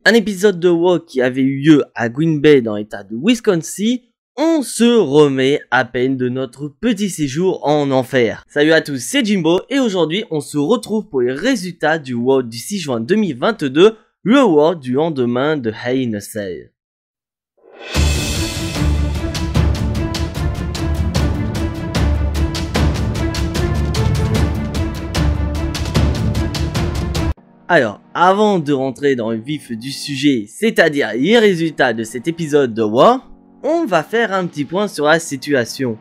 un épisode de WoW qui avait eu lieu à Green Bay dans l'état de Wisconsin, on se remet à peine de notre petit séjour en enfer. Salut à tous, c'est Jimbo et aujourd'hui on se retrouve pour les résultats du WoW du 6 juin 2022, le WoW du lendemain de Hell in a Cell. Alors, avant de rentrer dans le vif du sujet, c'est-à-dire les résultats de cet épisode de WoW, on va faire un petit point sur la situation.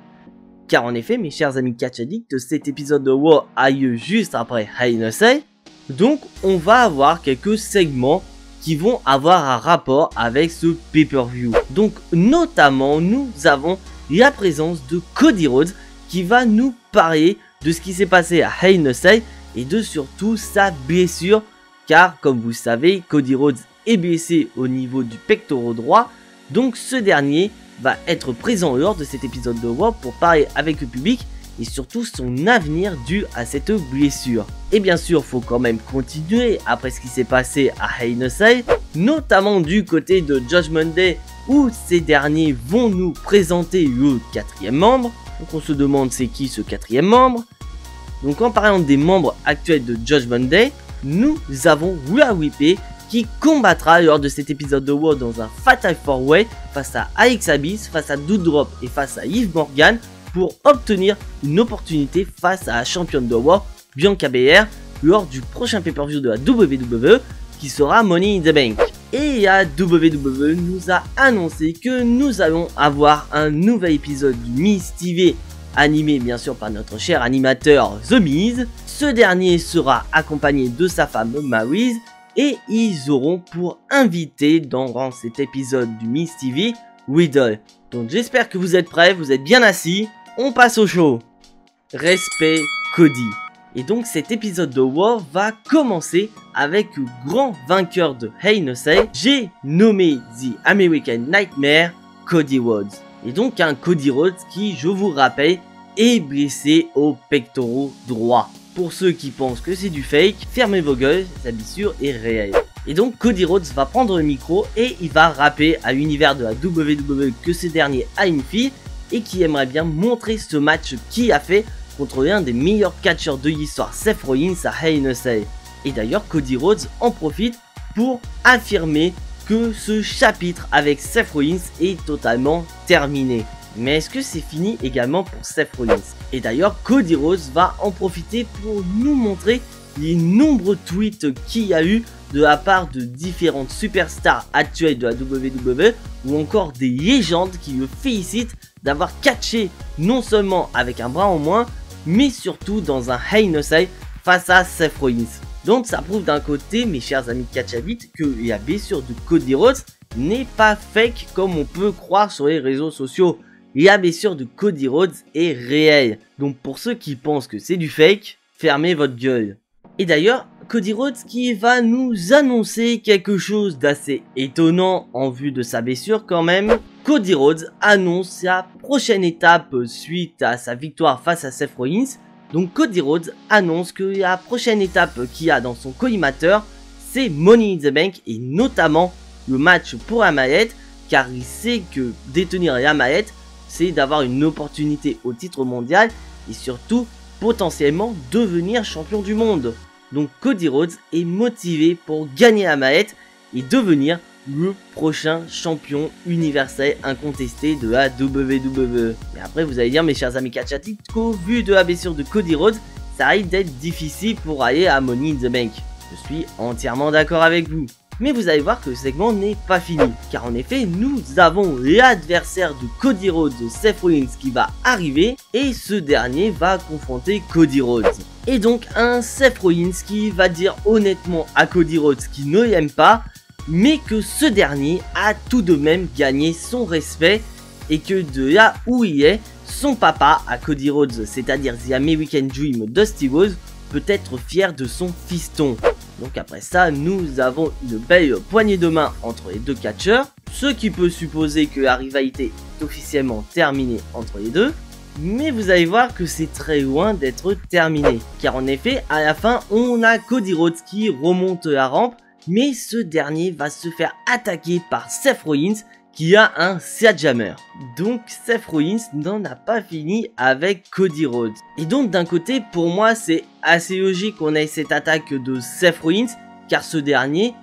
Car en effet, mes chers amis catch addicts, cet épisode de WoW a lieu juste après Hell in a Cell, donc on va avoir quelques segments qui vont avoir un rapport avec ce pay-per-view. Donc notamment, nous avons la présence de Cody Rhodes qui va nous parler de ce qui s'est passé à Hell in a Cell et de surtout sa blessure. Car, comme vous savez, Cody Rhodes est blessé au niveau du pectoral droit, donc ce dernier va être présent lors de cet épisode de WoW pour parler avec le public et surtout son avenir dû à cette blessure. Et bien sûr, faut quand même continuer après ce qui s'est passé à Hell in a Cell, notamment du côté de Judgment Day où ces derniers vont nous présenter le 4e membre. Donc on se demande c'est qui ce 4e membre. Donc en parlant des membres actuels de Judgment Day, nous avons Rhea Ripley qui combattra lors de cet épisode de WoW dans un Fatal 4-Way face à Alex Abyss, face à Doudrop et face à Liv Morgan pour obtenir une opportunité face à la championne de WoW, Bianca Belair, lors du prochain pay-per-view de la WWE qui sera Money in the Bank. Et la WWE nous a annoncé que nous allons avoir un nouvel épisode du Miz TV animé bien sûr par notre cher animateur The Miz. Ce dernier sera accompagné de sa femme Maryse et ils auront pour invité dans cet épisode du Miz TV Riddle. Donc j'espère que vous êtes prêts, vous êtes bien assis, on passe au show. Respect Cody. Et donc cet épisode de WoW va commencer avec le grand vainqueur de Hell in a Cell, j'ai nommé The American Nightmare, Cody Rhodes. Et donc un Cody Rhodes qui, je vous rappelle, est blessé au pectoral droit. Pour ceux qui pensent que c'est du fake, fermez vos gueules, sa blessure est réelle. Et donc Cody Rhodes va prendre le micro et il va rappeler à l'univers de la WWE que ce dernier a une fille et qui aimerait bien montrer ce match qu'il a fait contre l'un des meilleurs catcheurs de l'histoire, Seth Rollins à Hell in a Cell. Et d'ailleurs Cody Rhodes en profite pour affirmer que ce chapitre avec Seth Rollins est totalement terminé. Mais est-ce que c'est fini également pour Seth Rollins? Et d'ailleurs, Cody Rhodes va en profiter pour nous montrer les nombreux tweets qu'il y a eu de la part de différentes superstars actuelles de la WWE ou encore des légendes qui le félicitent d'avoir catché non seulement avec un bras en moins, mais surtout dans un Hell in a Cell face à Seth Rollins. Donc ça prouve d'un côté, mes chers amis catch addicts, que la blessure de Cody Rhodes n'est pas fake comme on peut croire sur les réseaux sociaux. La blessure de Cody Rhodes est réelle. Donc pour ceux qui pensent que c'est du fake, fermez votre gueule. Et d'ailleurs, Cody Rhodes qui va nous annoncer quelque chose d'assez étonnant en vue de sa blessure quand même. Cody Rhodes annonce la prochaine étape suite à sa victoire face à Seth Rollins. Donc Cody Rhodes annonce que la prochaine étape qu'il a dans son collimateur, c'est Money in the Bank et notamment le match pour la mallette, car il sait que détenir la mallette, c'est d'avoir une opportunité au titre mondial et surtout potentiellement devenir champion du monde. Donc Cody Rhodes est motivé pour gagner la mallette et devenir le prochain champion universel incontesté de la WWE. Mais après vous allez dire mes chers amis catch addicts qu'au vu de la blessure de Cody Rhodes, ça risque d'être difficile pour aller à Money in the Bank. Je suis entièrement d'accord avec vous. Mais vous allez voir que le segment n'est pas fini, car en effet nous avons l'adversaire de Cody Rhodes, Seth Rollins, qui va arriver et ce dernier va confronter Cody Rhodes. Et donc un Seth Rollins qui va dire honnêtement à Cody Rhodes qu'il ne l'aime pas, mais que ce dernier a tout de même gagné son respect et que de là où il est, son papa à Cody Rhodes, c'est-à-dire The American Dream Dusty Rhodes, peut être fier de son fiston. Donc après ça, nous avons une belle poignée de main entre les deux catcheurs, ce qui peut supposer que la rivalité est officiellement terminée entre les deux. Mais vous allez voir que c'est très loin d'être terminé, car en effet, à la fin, on a Cody Rhodes qui remonte la rampe mais ce dernier va se faire attaquer par Seth Rollins qui a un Sledgehammer. Donc Seth Rollins n'en a pas fini avec Cody Rhodes. Et donc d'un côté, pour moi, c'est assez logique qu'on ait cette attaque de Seth Rollins, car ce dernier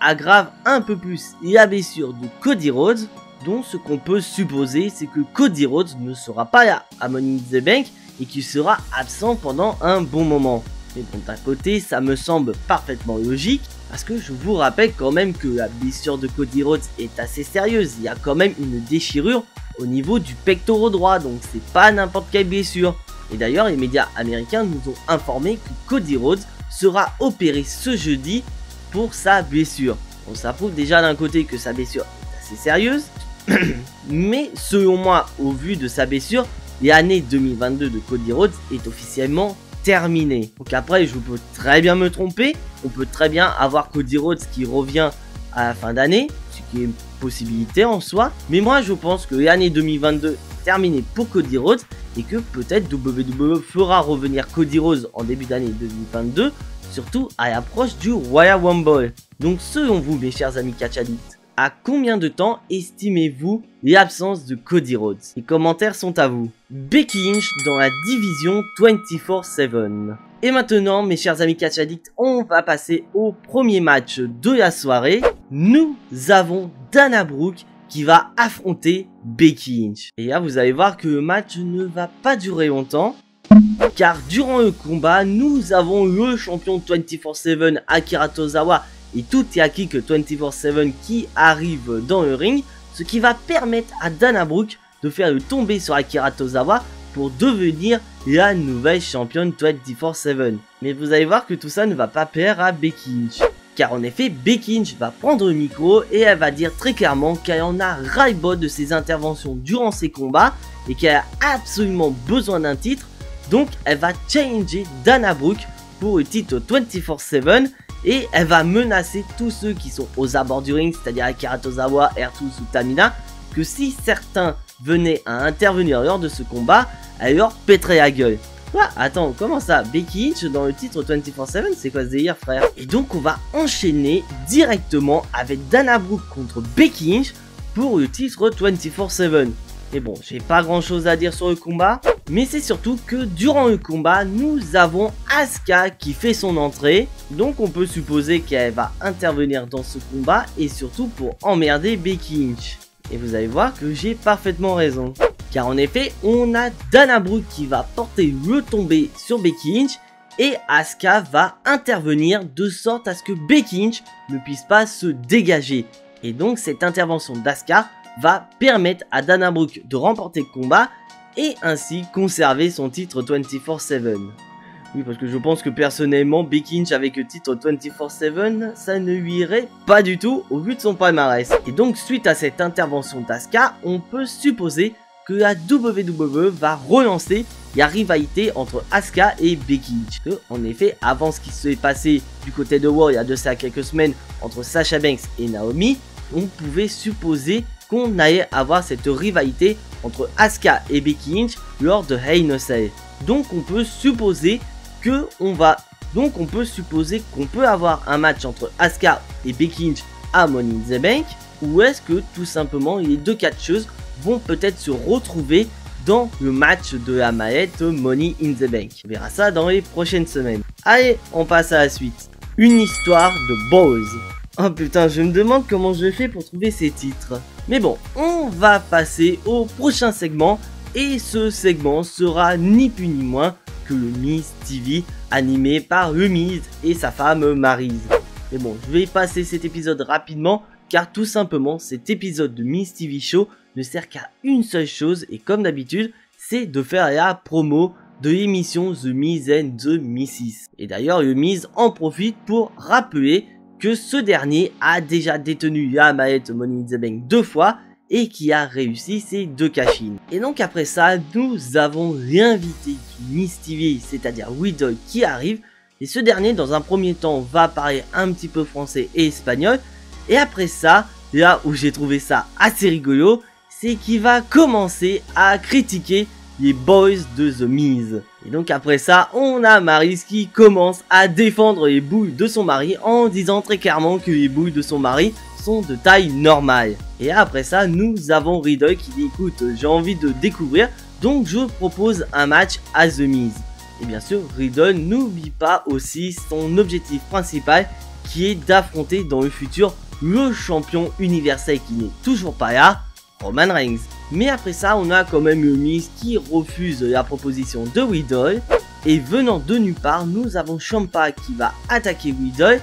aggrave un peu plus la blessure de Cody Rhodes. Donc ce qu'on peut supposer, c'est que Cody Rhodes ne sera pas là à Money in the Bank et qu'il sera absent pendant un bon moment. Mais bon, d'un côté, ça me semble parfaitement logique, parce que je vous rappelle quand même que la blessure de Cody Rhodes est assez sérieuse. Il y a quand même une déchirure au niveau du pectoral droit, donc c'est pas n'importe quelle blessure. Et d'ailleurs, les médias américains nous ont informé que Cody Rhodes sera opéré ce jeudi pour sa blessure. Donc ça prouve déjà d'un côté que sa blessure est assez sérieuse, mais selon moi, au vu de sa blessure, l'année 2022 de Cody Rhodes est officiellement terminée. Donc après, je peux très bien me tromper, on peut très bien avoir Cody Rhodes qui revient à la fin d'année, ce qui est une possibilité en soi, mais moi je pense que l'année 2022 est terminée pour Cody Rhodes et que peut-être WWE fera revenir Cody Rhodes en début d'année 2022, surtout à l'approche du Royal Rumble. Donc selon vous, mes chers amis catch addicts, à combien de temps estimez-vous l'absence de Cody Rhodes? Les commentaires sont à vous. Becky Lynch dans la division 24/7. Et maintenant, mes chers amis catch addicts, on va passer au premier match de la soirée. Nous avons Dana Brooke qui va affronter Becky Lynch. Et là, vous allez voir que le match ne va pas durer longtemps, car durant le combat, nous avons le champion 24/7 Akira Tozawa et tout est acquis que 24/7 qui arrive dans le ring, ce qui va permettre à Dana Brooke de faire le tomber sur Akira Tozawa pour devenir la nouvelle championne 24/7. Mais vous allez voir que tout ça ne va pas plaire à Becky Lynch, car en effet Becky Lynch va prendre le micro et elle va dire très clairement qu'elle en a ras-le-bol de ses interventions durant ses combats et qu'elle a absolument besoin d'un titre. Donc elle va challenger Dana Brooke pour le titre 24/7 et elle va menacer tous ceux qui sont aux abords du ring, c'est-à-dire Akira Tozawa, R-Truth ou Tamina, que si certains venaient à intervenir lors de ce combat, elle leur pèterait la gueule. Quoi? Attends, comment ça? Becky Lynch dans le titre 24/7, c'est quoi ce délire, frère? Et donc on va enchaîner directement avec Dana Brooke contre Becky Lynch pour le titre 24/7. Mais bon, j'ai pas grand chose à dire sur le combat, mais c'est surtout que durant le combat, nous avons Asuka qui fait son entrée, donc on peut supposer qu'elle va intervenir dans ce combat et surtout pour emmerder Becky Lynch. Et vous allez voir que j'ai parfaitement raison, car en effet, on a Dana Brooke qui va porter le tombé sur Becky Lynch et Asuka va intervenir de sorte à ce que Becky Lynch ne puisse pas se dégager. Et donc cette intervention d'Asuka va permettre à Dana Brooke de remporter le combat et ainsi conserver son titre 24/7. Oui, parce que je pense que personnellement, Becky Lynch avec le titre 24/7, ça ne lui irait pas du tout au vu de son palmarès. Et donc, suite à cette intervention d'Asuka, on peut supposer que la WWE va relancer la rivalité entre Asuka et Becky Lynch. En effet, avant ce qui s'est passé du côté de Raw il y a de ça quelques semaines entre Sasha Banks et Naomi, on pouvait supposer qu'on allait avoir cette rivalité entre Asuka et Becky Lynch lors de Hell in a Cell. Donc on peut supposer qu'on peut avoir un match entre Asuka et Becky Lynch à Money in the Bank, ou est-ce que tout simplement les deux catcheuses vont peut-être se retrouver dans le match de la mallette Money in the Bank. On verra ça dans les prochaines semaines. Allez, on passe à la suite. Une histoire de Boys. Oh putain, je me demande comment je fais pour trouver ces titres. Mais bon, on va passer au prochain segment. Et ce segment sera ni plus ni moins que le Miz TV animé par le Miz et sa femme Maryse. Mais bon, je vais passer cet épisode rapidement car tout simplement cet épisode de Miz TV Show ne sert qu'à une seule chose et comme d'habitude, c'est de faire la promo de l'émission The Miz and the Misses. Et d'ailleurs, le Miz en profite pour rappeler que ce dernier a déjà détenu la mallette Money in the Bank 2 fois et qui a réussi ses 2 cash-in. Et donc après ça, nous avons l'invité du Miz TV, c'est-à-dire Widol qui arrive. Et ce dernier, dans un premier temps, va parler un petit peu français et espagnol. Et après ça, là où j'ai trouvé ça assez rigolo, c'est qu'il va commencer à critiquer les boys de The Miz. Et donc après ça, on a Maryse qui commence à défendre les boules de son mari en disant très clairement que les boules de son mari sont de taille normale. Et après ça, nous avons Riddle qui dit écoute, j'ai envie de découvrir, donc je propose un match à The Miz. Et bien sûr, Riddle n'oublie pas aussi son objectif principal qui est d'affronter dans le futur le champion universel qui n'est toujours pas là, Roman Reigns. Mais après ça, on a quand même Miz qui refuse la proposition de Riddle. Et venant de nulle part, nous avons Ciampa qui va attaquer Riddle.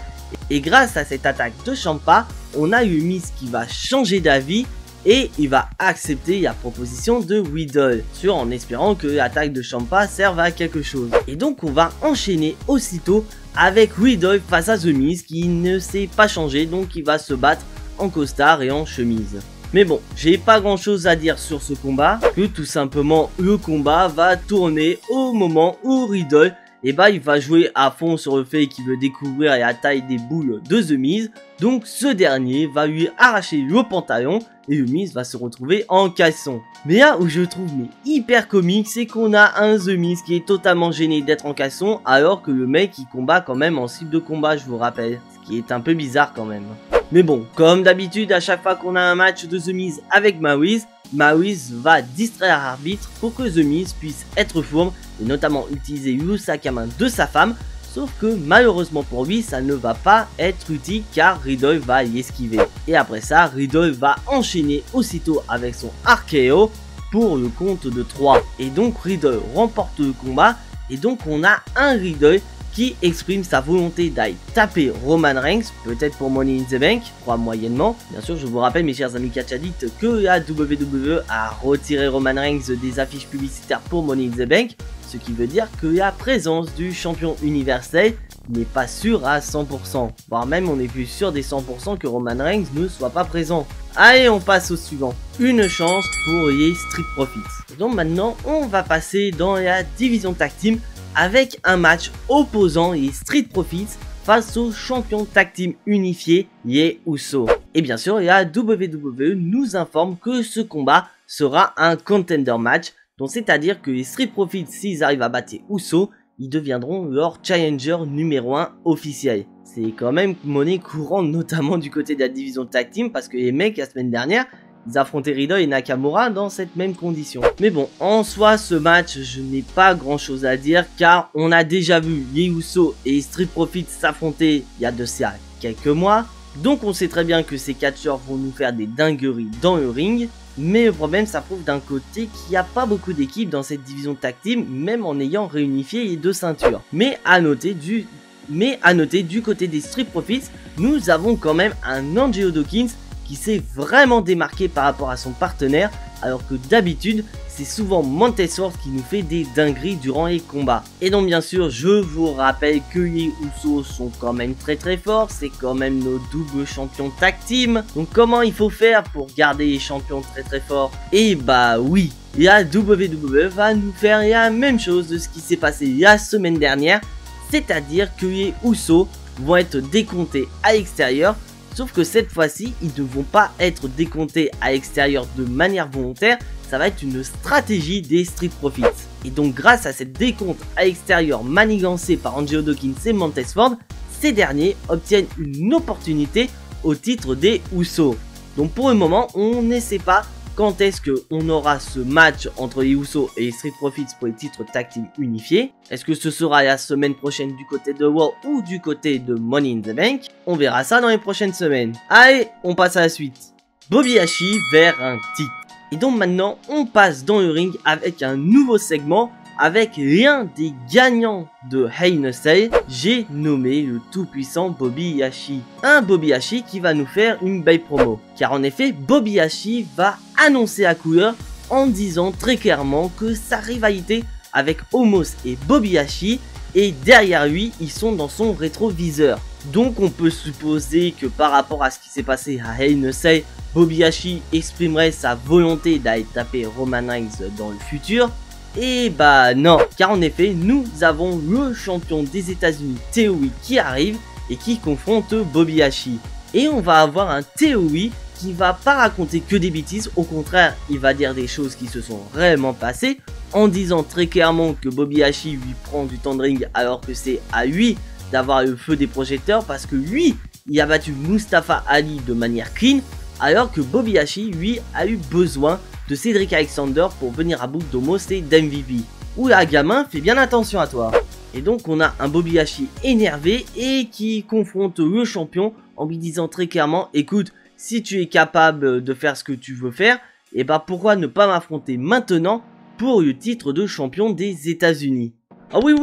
Et grâce à cette attaque de Ciampa, on a Miz qui va changer d'avis et il va accepter la proposition de Riddle, en espérant que l'attaque de Ciampa serve à quelque chose. Et donc on va enchaîner aussitôt avec Riddle face à The Miz qui ne s'est pas changé, donc il va se battre en costard et en chemise. Mais bon, j'ai pas grand chose à dire sur ce combat, que tout simplement le combat va tourner au moment où Riddle, il va jouer à fond sur le fait qu'il veut découvrir la taille des boules de The Miz. Donc ce dernier va lui arracher le pantalon et The Miz va se retrouver en caleçon. Mais là où je trouve hyper comique, c'est qu'on a un The Miz qui est totalement gêné d'être en caleçon alors que le mec il combat quand même en slip de combat, je vous rappelle. Ce qui est un peu bizarre quand même. Mais bon, comme d'habitude, à chaque fois qu'on a un match de The Miz avec Maryse va distraire l'arbitre pour que The Miz puisse être fourbe et notamment utiliser le sac à main de sa femme. Sauf que malheureusement pour lui, ça ne va pas être utile car Riddle va y esquiver. Et après ça, Riddle va enchaîner aussitôt avec son RKO pour le compte de 3. Et donc Riddle remporte le combat et donc on a un Riddle qui exprime sa volonté d'aller taper Roman Reigns, peut-être pour Money in the Bank, je crois moyennement. Bien sûr, je vous rappelle mes chers amis catchadites que la WWE a retiré Roman Reigns des affiches publicitaires pour Money in the Bank, ce qui veut dire que la présence du champion universel n'est pas sûre à 100%, voire même on est plus sûr des 100% que Roman Reigns ne soit pas présent. Allez, on passe au suivant. Une chance pour les Street Profits. Et donc maintenant, on va passer dans la division tag team avec un match opposant les Street Profits face aux champions tag team unifiés, les Usos. Et bien sûr, la WWE nous informe que ce combat sera un contender match, donc c'est-à-dire que les Street Profits, s'ils arrivent à battre les Usos, ils deviendront leur challenger numéro 1 officiel. C'est quand même monnaie courante, notamment du côté de la division tag team, parce que les mecs, la semaine dernière, ils affrontaient Riddle et Nakamura dans cette même condition. Mais bon, en soi, ce match, je n'ai pas grand chose à dire car on a déjà vu les Usos et Street Profits s'affronter il y a de ça quelques mois. Donc on sait très bien que ces catcheurs vont nous faire des dingueries dans le ring. Mais le problème, ça prouve d'un côté qu'il n'y a pas beaucoup d'équipes dans cette division tag team, même en ayant réunifié les deux ceintures. Mais à noter du côté des Street Profits, nous avons quand même un Angelo Dawkins qui s'est vraiment démarqué par rapport à son partenaire, alors que d'habitude, c'est souvent Montez Ford qui nous fait des dingueries durant les combats. Et donc bien sûr, je vous rappelle que les Usos sont quand même très forts, c'est quand même nos doubles champions tag team. Donc comment il faut faire pour garder les champions très forts? Et bah oui, la WWE va nous faire la même chose de ce qui s'est passé la semaine dernière, c'est-à-dire que les Usos vont être décomptés à l'extérieur. Sauf que cette fois-ci, ils ne vont pas être décomptés à l'extérieur de manière volontaire, ça va être une stratégie des Street Profits. Et donc grâce à cette décompte à l'extérieur manigancée par Angelo Dawkins et Montez Ford, ces derniers obtiennent une opportunité au titre des Usos. Donc pour le moment, on ne sait pas quand est-ce qu'on aura ce match entre les Usos et les Street Profits pour les titres tag team unifiés. Est-ce que ce sera la semaine prochaine du côté de Raw ou du côté de Money in the Bank? On verra ça dans les prochaines semaines. Allez, on passe à la suite. Bobby Lashley vers un titre. Et donc maintenant, on passe dans le ring avec un nouveau segment avec l'un des gagnants de Hell in a Cell, j'ai nommé le tout-puissant Bobby Lashley. Un Bobby Lashley qui va nous faire une belle promo. Car en effet, Bobby Lashley va annoncer la couleur en disant très clairement que sa rivalité avec Omos et Bobby Lashley et derrière lui, ils sont dans son rétroviseur. Donc on peut supposer que par rapport à ce qui s'est passé à Hell in a Cell, Bobby Lashley exprimerait sa volonté d'aller taper Roman Reigns dans le futur. Et bah non, car en effet, nous avons le champion des États-Unis, TOE, qui arrive et qui confronte Bobby Lashley. Et on va avoir un TOE qui va pas raconter que des bêtises, au contraire, il va dire des choses qui se sont réellement passées, en disant très clairement que Bobby Lashley lui prend du temps de ring alors que c'est à lui d'avoir le feu des projecteurs parce que lui, il a battu Mustafa Ali de manière clean, alors que Bobby Lashley, lui, a eu besoin de Cedric Alexander pour venir à bout d'Omos et d'MVP. Oula gamin, fais bien attention à toi. Et donc on a un Bobby Lashley énervé et qui confronte le champion en lui disant très clairement, écoute, si tu es capable de faire ce que tu veux faire, et bah pourquoi ne pas m'affronter maintenant pour le titre de champion des États-Unis. Ah oui,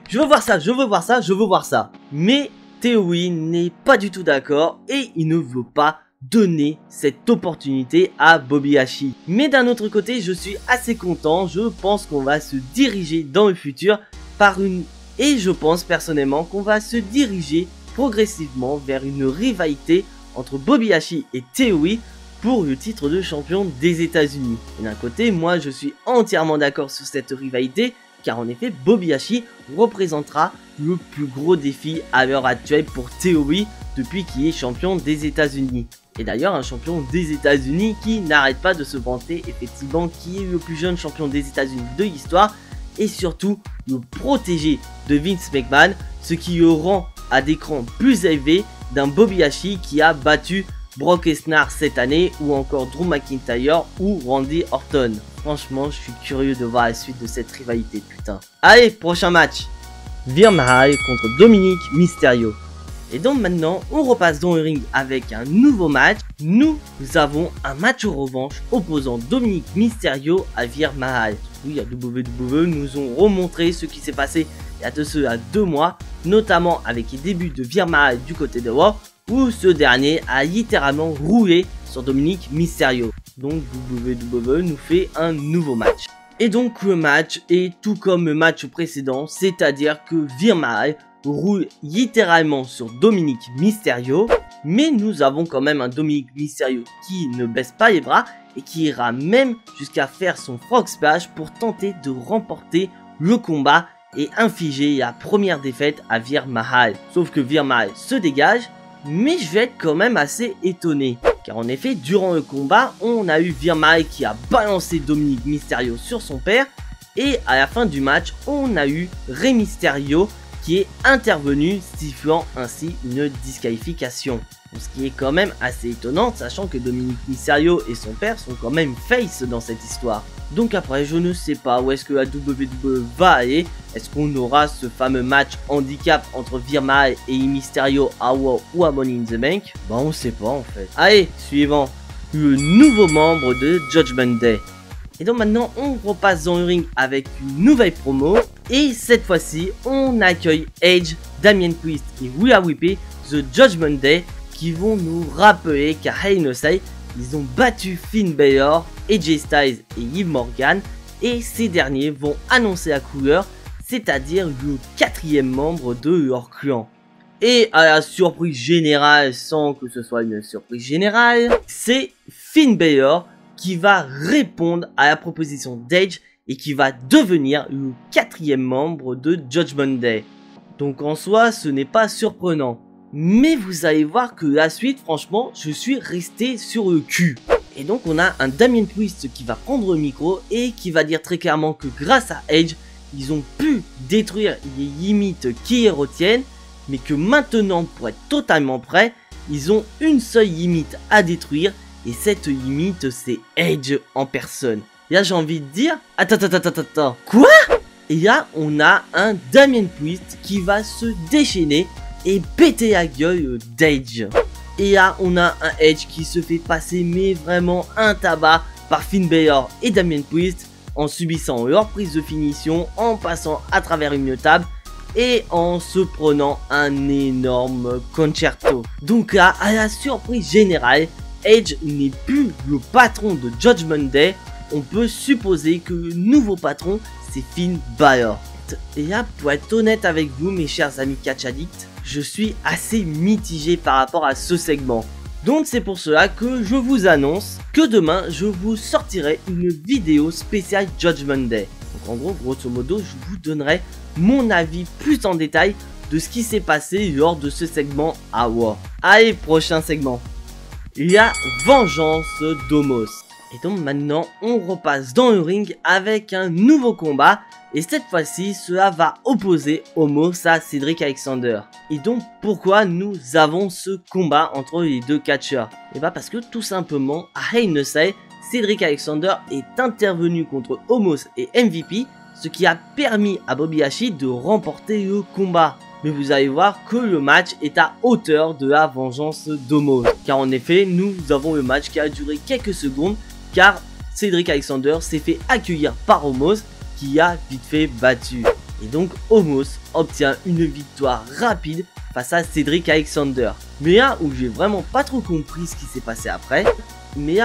je veux voir ça. Mais Theory n'est pas du tout d'accord et il ne veut pas donner cette opportunité à Bobby Lashley. Mais d'un autre côté, je suis assez content, je pense qu'on va se diriger dans le futur par une... Et je pense personnellement qu'on va se diriger progressivement vers une rivalité entre Bobby Lashley et Theory pour le titre de champion des États-Unis. Et d'un côté, moi je suis entièrement d'accord sur cette rivalité, car en effet, Bobby Lashley représentera le plus gros défi à l'heure actuelle pour Theory depuis qu'il est champion des États-Unis. Et d'ailleurs, un champion des États-Unis qui n'arrête pas de se vanter, effectivement, qui est le plus jeune champion des États-Unis de l'histoire, et surtout le protégé de Vince McMahon, ce qui le rend à des crans plus élevés d'un Bobby Lashley qui a battu Brock Lesnar cette année, ou encore Drew McIntyre ou Randy Orton. Franchement, je suis curieux de voir la suite de cette rivalité, putain. Allez, prochain match. Veer Mahaan contre Dominic Mysterio. Et donc maintenant, on repasse dans le ring avec un nouveau match. Nous avons un match en revanche opposant Dominic Mysterio à Veer Mahaan. Oui, à WWE nous ont remontré ce qui s'est passé il y a de cela 2 mois, notamment avec les débuts de Veer Mahaan du côté de Raw, où ce dernier a littéralement roulé sur Dominic Mysterio. Donc WWE nous fait un nouveau match. Et donc le match est tout comme le match précédent, c'est-à-dire que Veer Mahaan roule littéralement sur Dominic Mysterio, mais nous avons quand même un Dominic Mysterio qui ne baisse pas les bras et qui ira même jusqu'à faire son frog splash pour tenter de remporter le combat et infliger la première défaite à Veer Mahaan. Sauf que Veer Mahaan se dégage, mais je vais être quand même assez étonné. Car en effet, durant le combat, on a eu Veer Mahaan qui a balancé Dominic Mysterio sur son père. Et à la fin du match, on a eu Rey Mysterio qui est intervenu, sifflant ainsi une disqualification. Ce qui est quand même assez étonnant, sachant que Dominic Mysterio et son père sont quand même face dans cette histoire. Donc après, je ne sais pas où est-ce que la WWE va aller. Est-ce qu'on aura ce fameux match handicap entre Veer Mahaan et Mysterio à Raw ou à Money in the Bank? Bah on sait pas en fait. Allez, suivant, le nouveau membre de Judgment Day. Et donc maintenant, on repasse dans le ring avec une nouvelle promo. Et cette fois-ci, on accueille Edge, Damien Priest et Rhea Ripley, The Judgment Day, qui vont nous rappeler qu'à Hell in a Cell, ils ont battu Finn Balor, AJ Styles et Liv Morgan, et ces derniers vont annoncer la couleur, c'est-à-dire le 4e membre de leur clan. Et à la surprise générale, sans que ce soit une surprise générale, c'est Finn Balor qui va répondre à la proposition d'Edge et qui va devenir le 4e membre de Judgment Day. Donc en soi, ce n'est pas surprenant. Mais vous allez voir que la suite, franchement, je suis resté sur le cul. Et donc on a un Damien Priest qui va prendre le micro et qui va dire très clairement que grâce à Edge, ils ont pu détruire les limites qui les retiennent, mais que maintenant, pour être totalement prêts, ils ont une seule limite à détruire, et cette limite c'est Edge en personne. Et là j'ai envie de dire, attends, quoi? Et là on a un Damien Priest qui va se déchaîner et péter la gueule d'Edge. Et là on a un Edge qui se fait passer mais vraiment un tabac par Finn Balor et Damien Priest en subissant leur prise de finition, en passant à travers une table et en se prenant un énorme concerto. Donc là, à la surprise générale, Edge n'est plus le patron de Judgment Day. On peut supposer que le nouveau patron c'est Finn Balor. Et là, pour être honnête avec vous mes chers amis catch addicts, je suis assez mitigé par rapport à ce segment. Donc c'est pour cela que je vous annonce que demain je vous sortirai une vidéo spéciale Judgment Day. Donc en gros, grosso modo, je vous donnerai mon avis plus en détail de ce qui s'est passé lors de ce segment à Raw. Allez, prochain segment. la vengeance d'Omos. Et donc maintenant, on repasse dans le ring avec un nouveau combat. Et cette fois-ci, cela va opposer Omos à Cedric Alexander. Et donc, pourquoi nous avons ce combat entre les deux catcheurs? Et bah parce que tout simplement, à Hell in a Cell, Cedric Alexander est intervenu contre Omos et MVP, ce qui a permis à Bobby Lashley de remporter le combat. Mais vous allez voir que le match est à hauteur de la vengeance d'Omos. Car en effet, nous avons le match qui a duré quelques secondes, car Cedric Alexander s'est fait accueillir par Omos, qui a vite fait battu. Et donc Omos obtient une victoire rapide face à Cedric Alexander. Mais là où j'ai vraiment pas trop compris ce qui s'est passé après, mes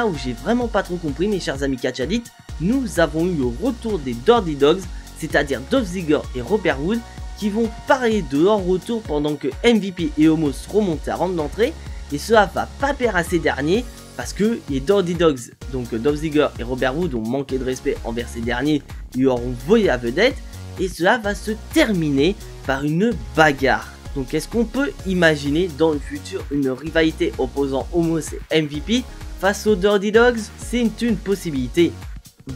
chers amis catch addicts, nous avons eu le retour des Dirty Dogs, c'est-à-dire Dolph Ziggler et Robert Roode, qui vont parler de leur retour pendant que MVP et Omos remontent à rampe d'entrée, et cela va pas plaire à ces derniers parce que les Dirty Dogs, donc Dolph Ziggler et Robert Roode, ont manqué de respect envers ces derniers, ils leur ont volé la vedette, et cela va se terminer par une bagarre. Donc est-ce qu'on peut imaginer dans le futur une rivalité opposant Omos et MVP face aux Dirty Dogs? C'est une possibilité.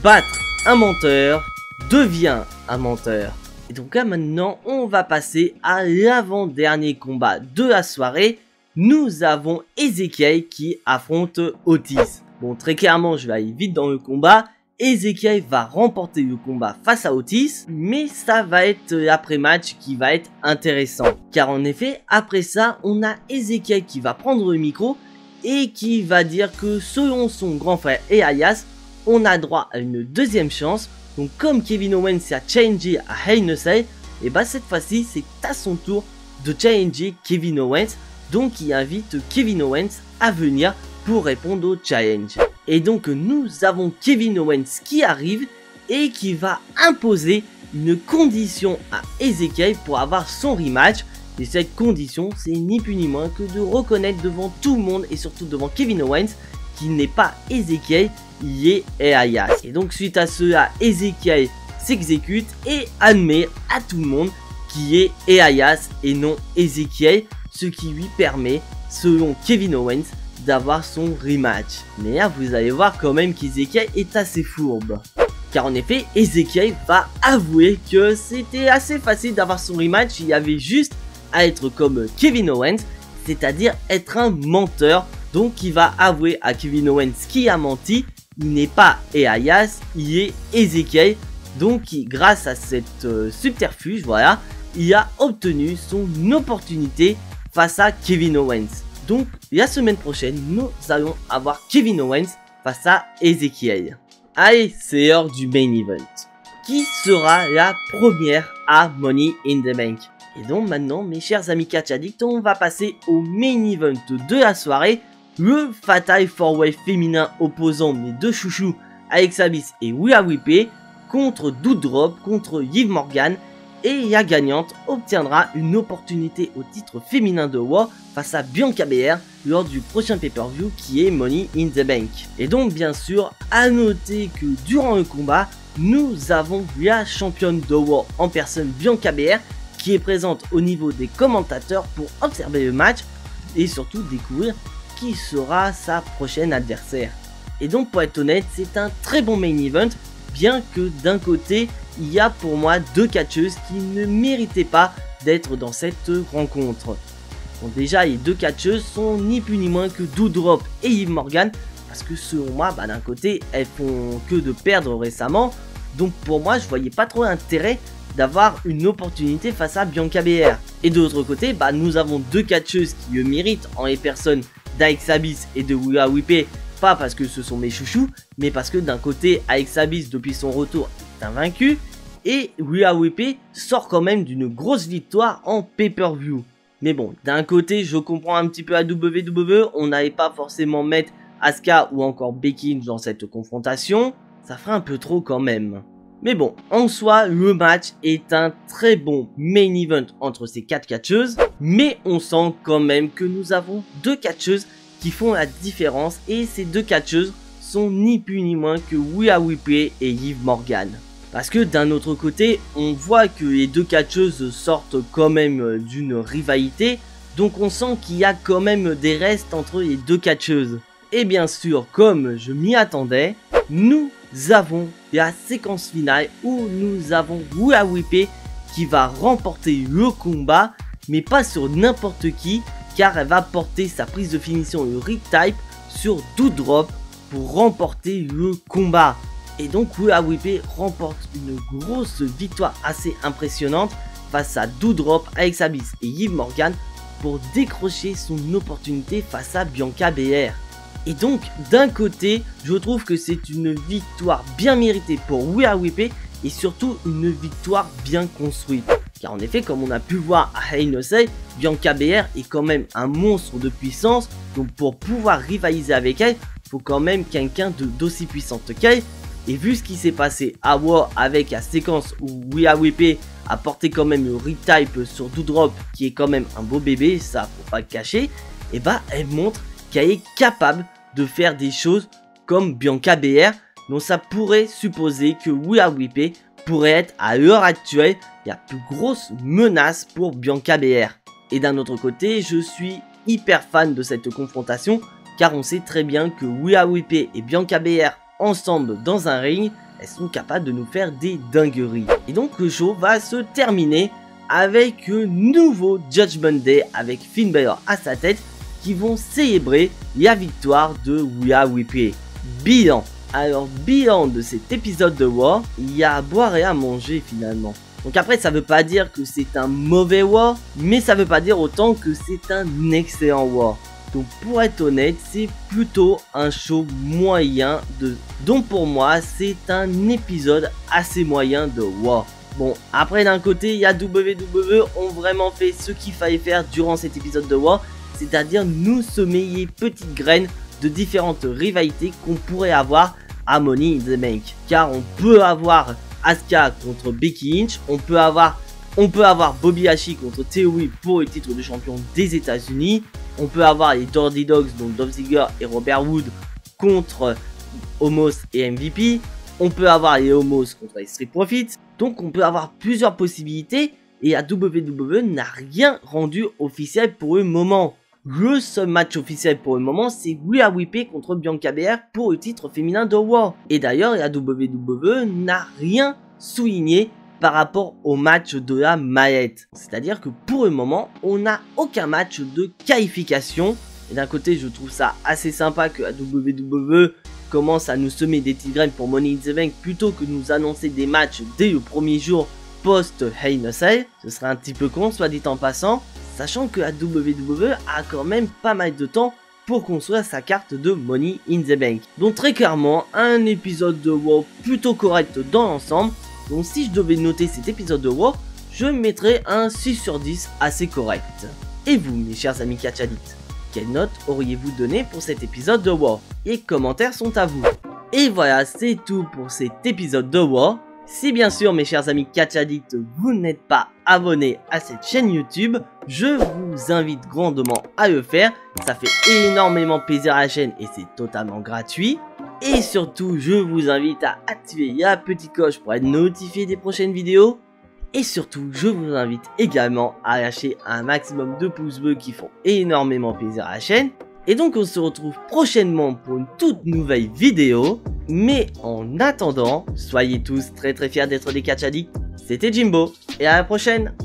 Battre un menteur devient un menteur. Et donc là maintenant, on va passer à l'avant-dernier combat de la soirée. Nous avons Ezekiel qui affronte Otis. Bon, très clairement, je vais aller vite dans le combat. Ezekiel va remporter le combat face à Otis, mais ça va être l'après-match qui va être intéressant. Car en effet, après ça, on a Ezekiel qui va prendre le micro et qui va dire que selon son grand frère Elias, on a droit à une deuxième chance. Donc comme Kevin Owens a challengé à Hell in a Cell, et bah cette fois-ci c'est à son tour de challenger Kevin Owens. Donc il invite Kevin Owens à venir pour répondre au challenge. Et donc nous avons Kevin Owens qui arrive et qui va imposer une condition à Ezekiel pour avoir son rematch. Et cette condition, c'est ni plus ni moins que de reconnaître devant tout le monde et surtout devant Kevin Owens qu'il n'est pas Ezekiel, il est Elias. Et donc suite à cela, Ezekiel s'exécute et admet à tout le monde qui est Elias et non Ezekiel, ce qui lui permet, selon Kevin Owens, d'avoir son rematch. Mais là, vous allez voir quand même qu'Ezekiel est assez fourbe. Car en effet, Ezekiel va avouer que c'était assez facile d'avoir son rematch, il y avait juste à être comme Kevin Owens, c'est-à-dire être un menteur. Donc il va avouer à Kevin Owens qui a menti, il n'est pas Elias, il est Ezekiel. Donc grâce à cette subterfuge, voilà, il a obtenu son opportunité face à Kevin Owens. Donc la semaine prochaine, nous allons avoir Kevin Owens face à Ezekiel. Allez, c'est l'heure du main event. Qui sera la première à Money in the Bank? Et donc maintenant, mes chers amis catch addicts, on va passer au main event de la soirée. Le Fatal 4-Way féminin opposant mes deux chouchous, Alexa Bliss et Rhea Ripley, contre Doudrop, contre Liv Morgan. Et la gagnante obtiendra une opportunité au titre féminin de Raw face à Bianca Belair lors du prochain pay-per-view qui est Money in the Bank. Et donc bien sûr, à noter que durant le combat, nous avons la championne de Raw en personne Bianca Belair qui est présente au niveau des commentateurs pour observer le match et surtout découvrir qui sera sa prochaine adversaire. Et donc pour être honnête, c'est un très bon main event, bien que d'un côté, il y a pour moi deux catcheuses qui ne méritaient pas d'être dans cette rencontre. Bon, déjà, les deux catcheuses sont ni plus ni moins que Doudrop et Liv Morgan, parce que selon moi, d'un côté, elles font que de perdre récemment, donc pour moi, je voyais pas trop l'intérêt d'avoir une opportunité face à Bianca Belair. Et de l'autre côté, nous avons deux catcheuses qui le méritent en les personnes d'Alexa Bliss et de Rhea Ripley, pas parce que ce sont mes chouchous, mais parce que d'un côté, Alexa Bliss depuis son retour est invaincue, et Rhea Ripley sort quand même d'une grosse victoire en pay-per-view. Mais bon, d'un côté, je comprends un petit peu à WWE, on n'allait pas forcément mettre Asuka ou encore Becky dans cette confrontation, ça ferait un peu trop quand même. Mais bon, en soi, le match est un très bon main event entre ces quatre catcheuses, mais on sent quand même que nous avons deux catcheuses qui font la différence, et ces deux catcheuses sont ni plus ni moins que Rhea Ripley et Liv Morgan. Parce que d'un autre côté, on voit que les deux catcheuses sortent quand même d'une rivalité, Donc on sent qu'il y a quand même des restes entre les deux catcheuses. Et bien sûr, comme je m'y attendais, nous avons la séquence finale où nous avons Rhea Ripley qui va remporter le combat, mais pas sur n'importe qui, car elle va porter sa prise de finition, le Riptide, sur Doudrop pour remporter le combat. Et donc Rhea Ripley remporte une grosse victoire assez impressionnante face à Doudrop, Alex Abyss et Liv Morgan pour décrocher son opportunité face à Bianca Belair. Et donc d'un côté, je trouve que c'est une victoire bien méritée pour Rhea Ripley et surtout une victoire bien construite. Car en effet, comme on a pu voir à Hell in a Cell, Bianca Belair est quand même un monstre de puissance. Donc pour pouvoir rivaliser avec elle, il faut quand même quelqu'un d'aussi puissante qu'elle. Et vu ce qui s'est passé à War avec la séquence où Rhea Ripley a porté quand même le Riptide sur Doudrop, qui est quand même un beau bébé, ça faut pas le cacher, et bah elle montre qu'elle est capable de faire des choses comme Bianca Belair. Donc ça pourrait supposer que Rhea Ripley pourrait être à l'heure actuelle la plus grosse menace pour Bianca Belair. Et d'un autre côté, je suis hyper fan de cette confrontation car on sait très bien que Rhea Ripley et Bianca Belair ensemble dans un ring, elles sont capables de nous faire des dingueries. Et donc le show va se terminer avec un nouveau Judgment Day avec Finn Balor à sa tête qui vont célébrer la victoire de Rhea Ripley. Bilan. Alors bilan de cet épisode de War, il y a à boire et à manger finalement. Donc après ça veut pas dire que c'est un mauvais War, mais ça veut pas dire autant que c'est un excellent War. Donc pour être honnête, c'est plutôt un show moyen donc pour moi c'est un épisode assez moyen de War. Bon après d'un côté il y a WWE ont vraiment fait ce qu'il fallait faire durant cet épisode de War, c'est-à-dire nous semer les petites graines de différentes rivalités qu'on pourrait avoir à Money in the Bank. Car on peut avoir Asuka contre Becky Lynch, on peut avoir Bobby Lashley contre Theory pour le titre de champion des États-Unis, on peut avoir les Dirty Dogs donc Dolph Ziggler et Robert Wood contre Omos et MVP, on peut avoir les Omos contre les Street Profits, donc on peut avoir plusieurs possibilités et la WWE n'a rien rendu officiel pour le moment. Le seul match officiel pour le moment, c'est Rhea Ripley contre Bianca Belair pour le titre féminin de War. Et d'ailleurs, la WWE n'a rien souligné par rapport au match de la mallette. C'est-à-dire que pour le moment, on n'a aucun match de qualification. Et d'un côté, je trouve ça assez sympa que la WWE commence à nous semer des petites graines pour Money in the Bank plutôt que nous annoncer des matchs dès le premier jour post Hell in a Cell. Ce serait un petit peu con, soit dit en passant. Sachant que la WWE a quand même pas mal de temps pour construire sa carte de Money in the Bank. Donc très clairement, un épisode de War plutôt correct dans l'ensemble. Donc si je devais noter cet épisode de War, je mettrais un 6 sur 10 assez correct. Et vous, mes chers amis Catch Addicts, quelle note auriez-vous donné pour cet épisode de War? Les commentaires sont à vous. Et voilà, c'est tout pour cet épisode de War. Si bien sûr mes chers amis Catch Addicts, vous n'êtes pas abonné à cette chaîne YouTube, je vous invite grandement à le faire. Ça fait énormément plaisir à la chaîne et c'est totalement gratuit. Et surtout, je vous invite à activer la petite cloche pour être notifié des prochaines vidéos. Et surtout, je vous invite également à lâcher un maximum de pouces bleus qui font énormément plaisir à la chaîne. Et donc on se retrouve prochainement pour une toute nouvelle vidéo. Mais en attendant, soyez tous très fiers d'être des Catch Addicts. C'était Jimbo et à la prochaine.